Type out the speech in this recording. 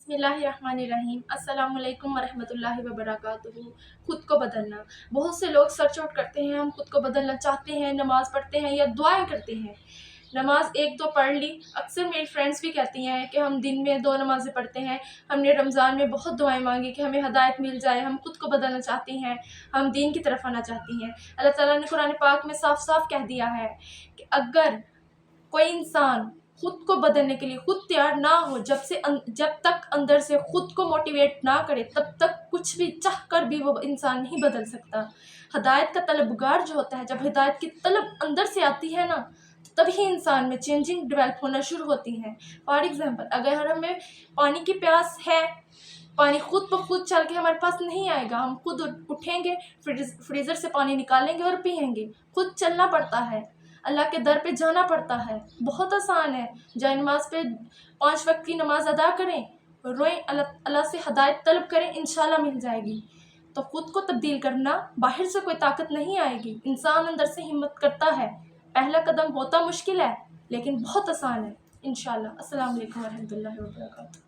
बिस्मिल्लाहिर्रहमानिर्रहीम। अस्सलामुअलैकुम वरहमतुल्लाहि वबरकातुहू। खुद को बदलना, बहुत से लोग सर्च आउट करते हैं, हम खुद को बदलना चाहते हैं, नमाज़ पढ़ते हैं या दुआएं करते हैं। नमाज एक दो पढ़ ली, अक्सर मेरी फ्रेंड्स भी कहती हैं कि हम दिन में 2 नमाज़ें पढ़ते हैं, हमने रमज़ान में बहुत दुआएं मांगी कि हमें हदायत मिल जाए, हम खुद को बदलना चाहती हैं, हम दीन की तरफ आना चाहती हैं। अल्लाह ताला ने कुरान पाक में साफ साफ कह दिया है कि अगर कोई इंसान खुद को बदलने के लिए खुद तैयार ना हो, जब तक अंदर से खुद को मोटिवेट ना करे, तब तक कुछ भी चाह कर भी वो इंसान नहीं बदल सकता। हदायत का तलबगार जो होता है, जब हिदायत की तलब अंदर से आती है ना, तो तभी इंसान में चेंजिंग डेवलप होना शुरू होती है। फॉर एग्जाम्पल, अगर हमें पानी की प्यास है, पानी खुद ब खुद चल के हमारे पास नहीं आएगा, हम खुद उठेंगे, फ्रीज़र से पानी निकालेंगे और पियेंगे। खुद चलना पड़ता है, अल्लाह के दर पे जाना पड़ता है। बहुत आसान है। जाए नमाज पे 5 वक्त की नमाज अदा करें, रोएं, अल्लाह से हदायत तलब करें, इंशाल्लाह मिल जाएगी। तो खुद को तब्दील करना, बाहर से कोई ताकत नहीं आएगी, इंसान अंदर से हिम्मत करता है। पहला कदम होता मुश्किल है, लेकिन बहुत आसान है इंशाल्लाह। अस्सलाम वालेकुम वरहमतुल्लाहि वबरकातुहू।